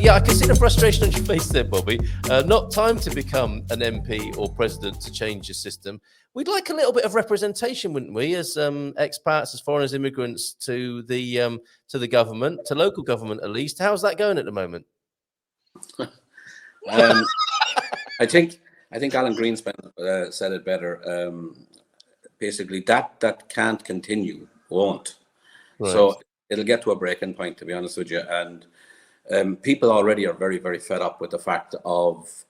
Yeah, I can see the frustration on your face there, Bobby. Not time to become an MP or president to change the system. We'd like a little bit of representation, wouldn't we, as expats, as foreigners, immigrants, to the government, to local government at least. How's that going at the moment? I think Alan Greenspan said it better. Basically, that can't continue, won't. Right. So it'll get to a breaking point, to be honest with you, and people already are very, very fed up with the fact of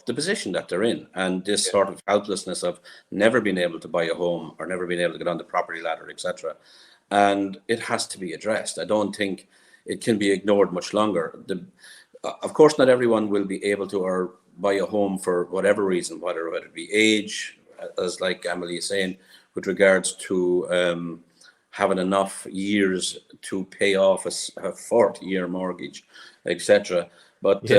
the position that they're in, and this sort of helplessness of never being able to buy a home or never being able to get on the property ladder, etc. And it has to be addressed. I don't think it can be ignored much longer. Of course, not everyone will be able to or buy a home for whatever reason, whether it be age, as like Emily is saying, with regards to having enough years to pay off a 40-year mortgage, etc. But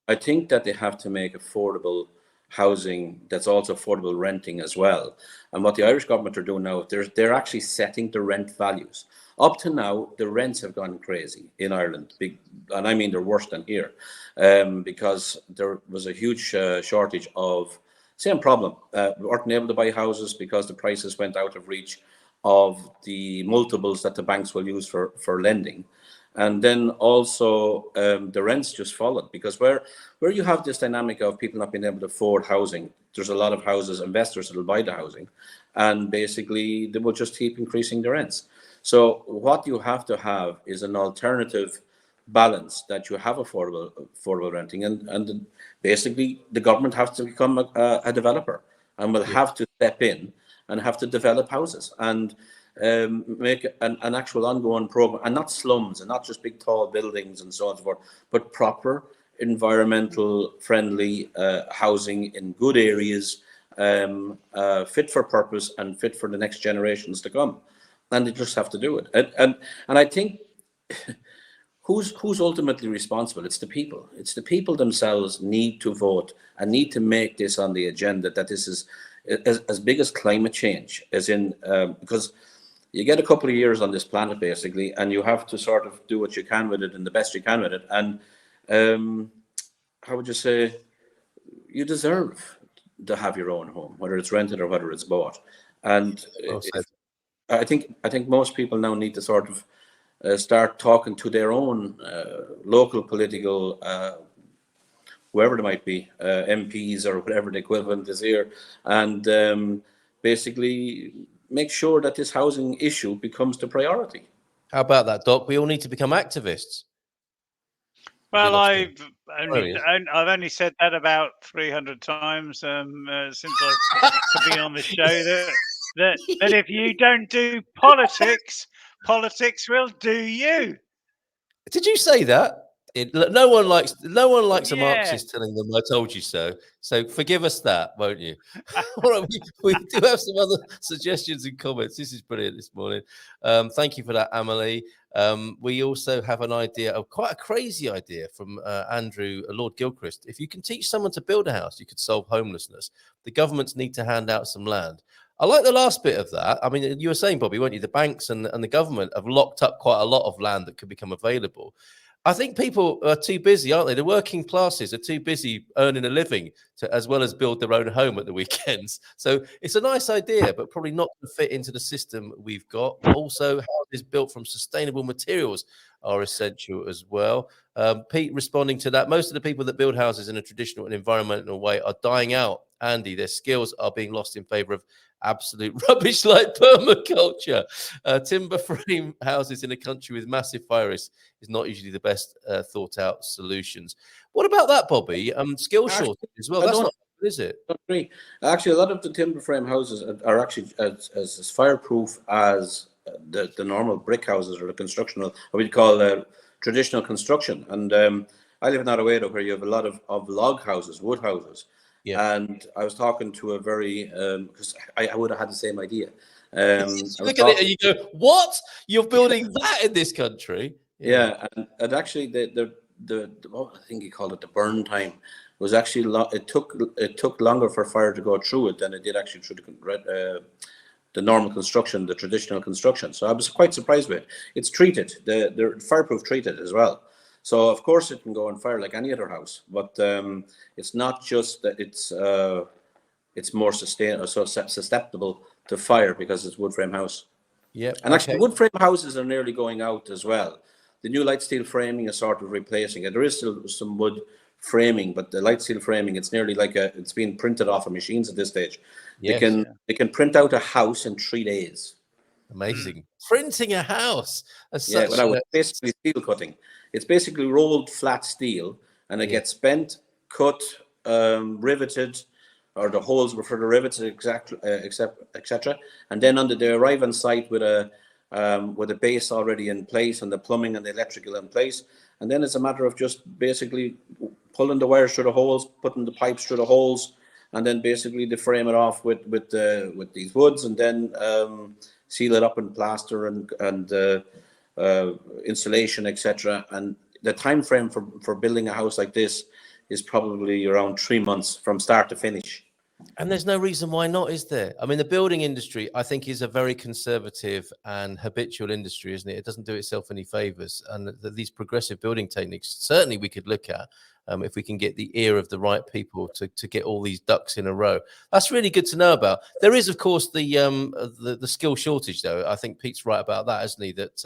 I think that they have to make affordable housing that's also affordable renting as well. And what the Irish government are doing now, they're actually setting the rent values. Up to now, the rents have gone crazy in Ireland, and I mean they're worse than here, because there was a huge shortage of, same problem, we weren't able to buy houses because the prices went out of reach of the multiples that the banks will use for lending. And then also the rents just followed, because where you have this dynamic of people not being able to afford housing, there's a lot of houses, investors that will buy the housing, and basically they will just keep increasing the rents. So what you have to have is an alternative balance, that you have affordable renting, and basically the government has to become a developer, and will have to step in and have to develop houses and make an actual ongoing program, and not slums and not just big tall buildings and so on and so forth, but proper environmental friendly housing in good areas, fit for purpose and fit for the next generations to come. And they just have to do it. And I think who's ultimately responsible? It's the people. It's the people themselves need to vote and need to make this on the agenda, that this is as big as climate change, as in, because you get a couple of years on this planet basically, and you have to sort of do what you can with it and the best you can with it. And how would you say, you deserve to have your own home, whether it's rented or whether it's bought. And I think most people now need to sort of start talking to their own local political, whoever they might be, MPs or whatever the equivalent is here, and basically make sure that this housing issue becomes the priority. How about that, Doc? We all need to become activists. Well, I've only said that about 300 times since I've been on the show, that if you don't do politics, politics will do you. Did you say that? No one likes a Marxist telling them "I told you so." So forgive us that, won't you? All right, we do have some other suggestions and comments. This is brilliant this morning. Thank you for that, Amelie. We also have an idea, quite a crazy idea from Andrew, Lord Gilchrist. If you can teach someone to build a house, you could solve homelessness. The governments need to hand out some land. I like the last bit of that. I mean, you were saying, Bobby, weren't you? The banks and the government have locked up quite a lot of land that could become available. I think people are too busy, aren't they? The working classes are too busy earning a living as well as build their own home at the weekends. So it's a nice idea, but probably not to fit into the system we've got. Also, houses built from sustainable materials are essential as well. Pete responding to that, most of the people that build houses in a traditional and environmental way are dying out. Andy, their skills are being lost in favour of absolute rubbish like permaculture. Timber frame houses in a country with massive fire risk is not usually the best thought out solutions. What about that, Bobby? Skill shortage as well. That's not good, is it? I agree. Actually, a lot of the timber frame houses are actually as fireproof as the normal brick houses, or the constructional, what we'd call traditional construction. And I live in Araweda, where you have a lot of log houses, wood houses. Yeah. And I was talking to a very, because I would have had the same idea. Look at it and you go, what? You're building that in this country? Yeah, and actually the what I think he called it, the burn time, was actually it took longer for fire to go through it than it did actually through the normal construction, the traditional construction. So I was quite surprised with it. It's treated, the fireproof treated as well. So of course it can go on fire like any other house, but it's not just that it's more susceptible to fire because it's wood frame house. Yeah, and actually wood frame houses are nearly going out as well. The new light steel framing is sort of replacing it. There is still some wood framing, but the light steel framing, it's nearly like it's being printed off of machines at this stage. Yes. They can print out a house in 3 days. Amazing. Printing a house. Yeah, without basically steel cutting. It's basically rolled flat steel, and it gets bent, cut, riveted, or the holes were for the rivets, etc. And then they arrive on site with a base already in place and the plumbing and the electrical in place. And then it's a matter of just basically pulling the wires through the holes, putting the pipes through the holes, and then basically they frame it off with these woods, and then seal it up in plaster and insulation, etc. And the time frame for building a house like this is probably around 3 months from start to finish. And there's no reason why not, is there? I mean, the building industry, I think, is a very conservative and habitual industry, isn't it? It doesn't do itself any favors. And these progressive building techniques, certainly we could look at if we can get the ear of the right people to get all these ducks in a row. That's really good to know about. There is, of course, the skill shortage, though. I think Pete's right about that, isn't he? That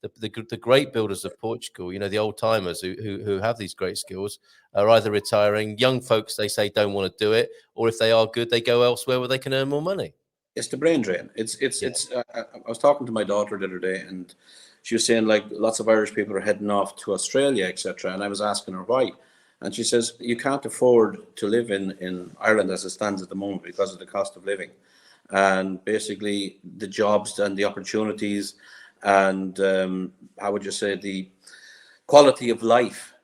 the great builders of Portugal, you know, the old timers who have these great skills, are either retiring. Young folks, they say, don't want to do it, or if they are good, they go elsewhere where they can earn more money. It's the brain drain. I was talking to my daughter the other day, and she was saying like lots of Irish people are heading off to Australia, etc. And I was asking her why, and she says you can't afford to live in Ireland as it stands at the moment because of the cost of living, and basically the jobs and the opportunities, and how would you say, the quality of life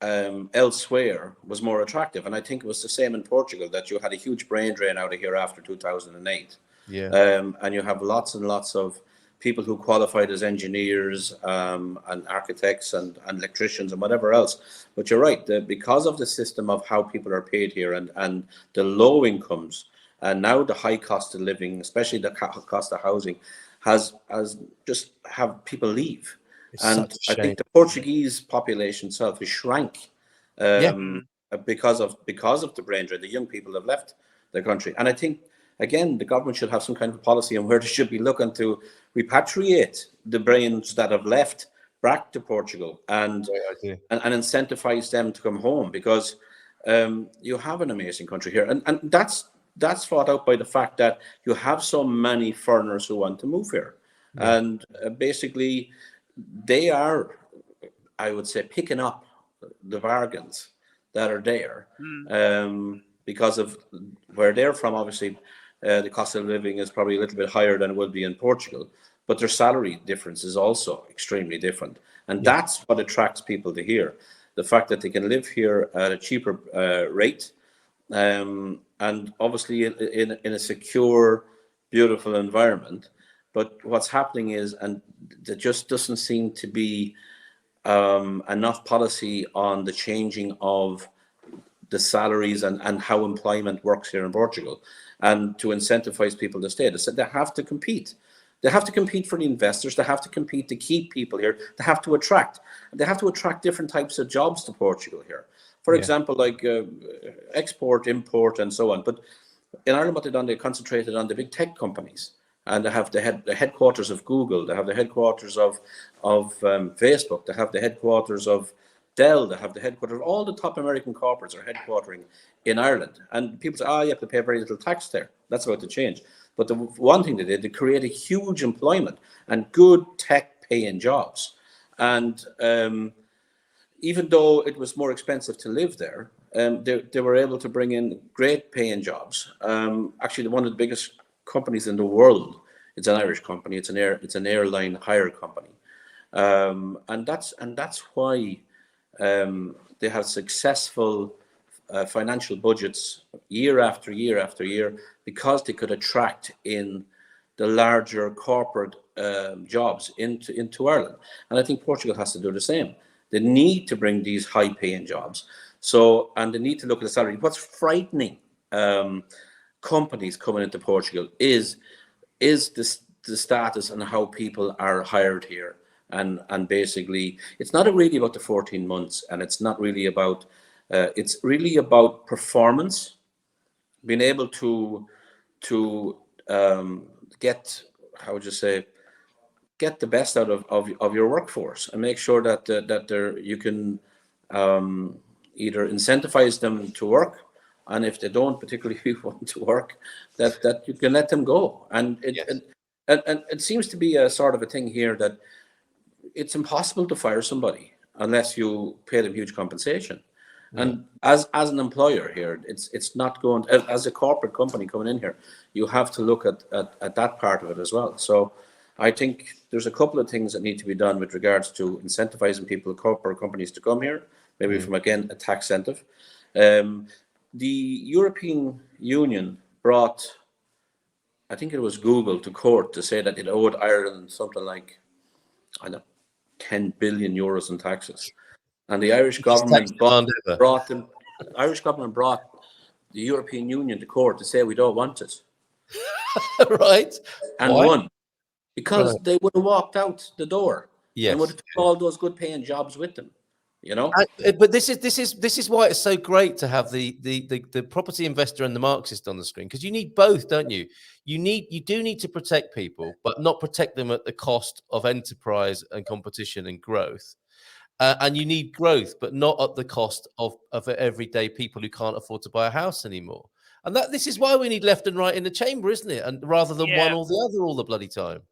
elsewhere was more attractive. And I think it was the same in Portugal, that you had a huge brain drain out of here after 2008. And you have lots and lots of people who qualified as engineers and architects and electricians and whatever else. But you're right, because of the system of how people are paid here and the low incomes, and now the high cost of living, especially the cost of housing, has just have people leave. And I think the Portuguese population itself has shrank because of the brain drain. The young people have left the country. And I think, again, the government should have some kind of policy on where they should be looking to repatriate the brains that have left back to Portugal and incentivize them to come home, because you have an amazing country here. And that's fought out by the fact that you have so many foreigners who want to move here. And basically, they are, I would say, picking up the bargains that are there because of where they're from. Obviously, the cost of living is probably a little bit higher than it would be in Portugal, but their salary difference is also extremely different. And that's what attracts people to here. The fact that they can live here at a cheaper rate, and obviously in a secure, beautiful environment. But what's happening is, and there just doesn't seem to be enough policy on the changing of the salaries and how employment works here in Portugal, and to incentivize people to stay. They have to compete. They have to compete for the investors. They have to compete to keep people here. They have to attract different types of jobs to Portugal here. For example, like export, import, and so on. But in Ireland, what they've done, they concentrated on the big tech companies. And they have the headquarters of Google. They have the headquarters of Facebook. They have the headquarters of Dell. They have the headquarters of all the top American corporates are headquartering in Ireland. And people say, you have to pay very little tax there. That's about to change. But the one thing they did, they created huge employment and good tech-paying jobs. And even though it was more expensive to live there, they were able to bring in great paying jobs. Actually, one of the biggest companies in the world, it's an Irish company. It's an airline hire company, and that's why they have successful financial budgets year after year after year, because they could attract in the larger corporate jobs into Ireland. And I think Portugal has to do the same. They need to bring these high-paying jobs. And they need to look at the salary. What's frightening companies coming into Portugal is the status and how people are hired here. and basically it's not really about the 14 months, and it's not really about it's really about performance, being able to get, how would you say, get the best out of your workforce, and make sure that you can either incentivize them to work, and if they don't particularly want to work, that you can let them go. And it seems to be a sort of a thing here that it's impossible to fire somebody unless you pay them huge compensation. And as an employer here, it's not going to, as a corporate company coming in here, you have to look at that part of it as well. So I think there's a couple of things that need to be done with regards to incentivizing people, corporate companies, to come here, maybe from, again, a tax incentive. The European Union brought, I think it was Google, to court to say that it owed Ireland something like, I don't know, 10 billion euros in taxes. And the Irish government brought the European Union to court to say we don't want it. Right. And won. Because they would have walked out the door. Yes. And would have took all those good paying jobs with them. You know? But this is why it's so great to have the property investor and the Marxist on the screen, because you need both, don't you? You do need to protect people, but not protect them at the cost of enterprise and competition and growth. And you need growth, but not at the cost of everyday people who can't afford to buy a house anymore. And this is why we need left and right in the chamber, isn't it? And rather than one or the other all the bloody time.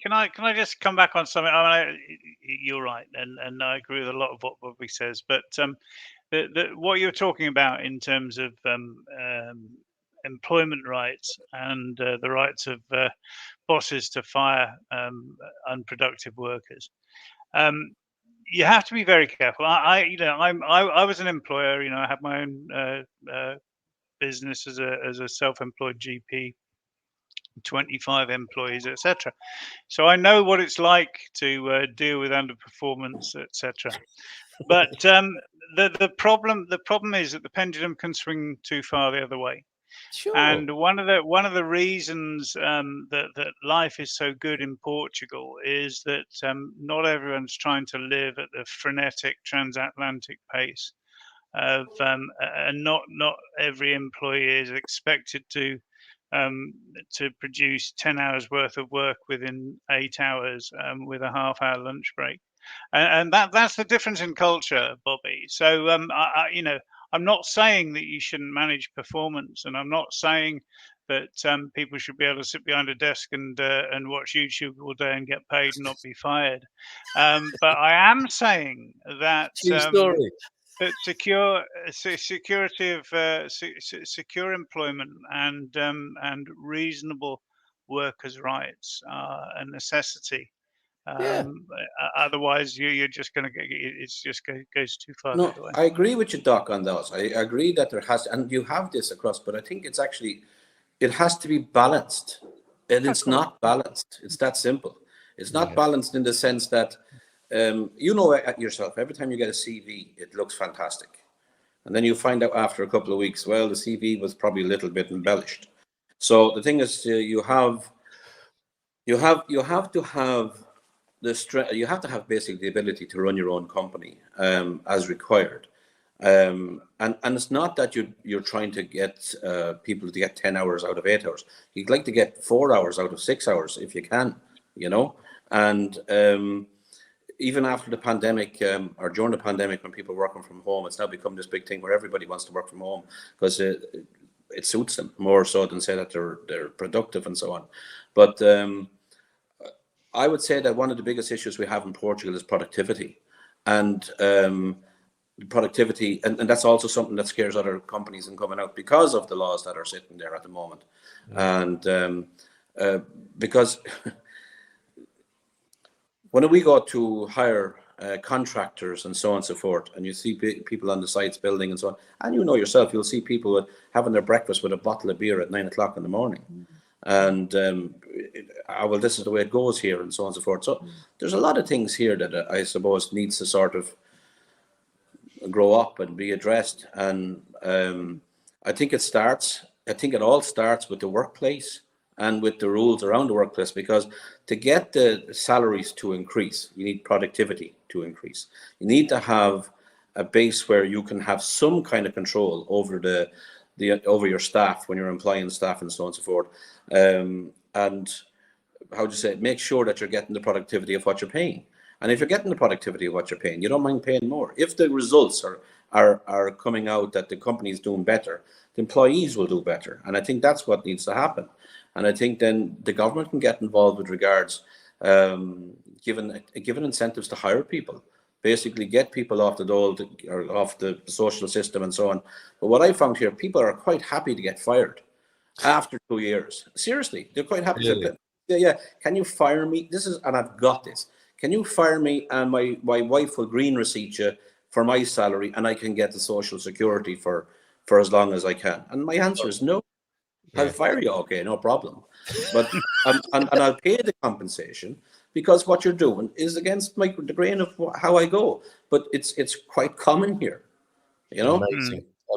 Can I just come back on something? I mean, you're right, and I agree with a lot of what Bobby says. But what you're talking about in terms of employment rights and the rights of bosses to fire unproductive workers. You have to be very careful. I was an employer. You know, I had my own business as a self-employed GP, 25 employees, etc. So I know what it's like to deal with underperformance, etc. But the problem is that the pendulum can swing too far the other way. Sure. And one of the reasons that life is so good in Portugal is that not everyone's trying to live at the frenetic transatlantic pace of, and not every employee is expected to produce 10 hours worth of work within 8 hours with a half-hour lunch break. And that's the difference in culture, Bobby. So I'm not saying that you shouldn't manage performance, and I'm not saying that people should be able to sit behind a desk and watch YouTube all day and get paid and not be fired. But I am saying that that security of secure employment and reasonable workers' rights are a necessity. Otherwise, you're just going to get, it's just goes too far. No, I agree with you, Doc, on those. I agree that there has, and you have this across, but I think it's actually, it has to be balanced. And it's not balanced. It's that simple. It's not balanced in the sense that, you know yourself, every time you get a CV, it looks fantastic. And then you find out after a couple of weeks, well, the CV was probably a little bit embellished. So the thing is, you have to have you have to have basically the ability to run your own company as required, and it's not that you're trying to get people to get 10 hours out of 8 hours. You'd like to get 4 hours out of 6 hours if you can, you know. And even after the pandemic, or during the pandemic, when people are working from home, it's now become this big thing where everybody wants to work from home because it suits them more so than say that they're productive and so on. But I would say that one of the biggest issues we have in Portugal is productivity, and productivity, and that's also something that scares other companies in coming out because of the laws that are sitting there at the moment. And because when we go to hire contractors and so on and so forth, and you see people on the sites building and so on, and you know yourself, you'll see people having their breakfast with a bottle of beer at 9 o'clock in the morning. And well, this is the way it goes here, and so on and so forth. So there's a lot of things here that I suppose needs to sort of grow up and be addressed. And I think it all starts with the workplace and with the rules around the workplace, because to get the salaries to increase, you need productivity to increase. You need to have a base where you can have some kind of control over over your staff when you're employing staff and so on and so forth. And how do you say it? Make sure that you're getting the productivity of what you're paying. And if you're getting the productivity of what you're paying, you don't mind paying more. If the results are coming out that the company is doing better, the employees will do better. And I think that's what needs to happen. And I think then the government can get involved with regards given incentives to hire people, basically get people off the dole or off the social system and so on. But what I found here, people are quite happy to get fired after 2 years. Seriously, they're quite happy to can you fire me? And I've got this. Can you fire me and my wife will green receipt you for my salary and I can get the social security for as long as I can? And my answer is no. I'll fire you, okay, no problem. But and I'll pay the compensation, because what you're doing is against the grain of how I go. But it's quite common here, you know.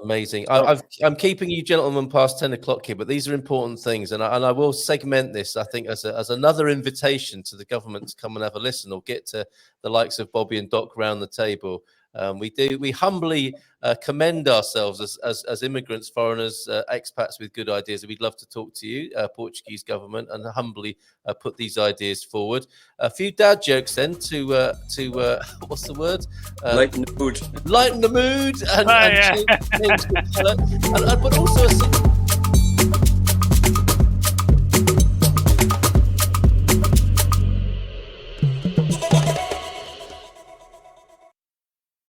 Amazing. I'm keeping you gentlemen past 10 o'clock here, but these are important things, and I will segment this, I think, as another invitation to the government to come and have a listen, or get to the likes of Bobby and Doc round the table. We humbly commend ourselves as immigrants, foreigners, expats with good ideas. We'd love to talk to you, Portuguese government, and humbly put these ideas forward. A few dad jokes then to what's the word? Lighten the mood. Lighten the mood and change the colour, but also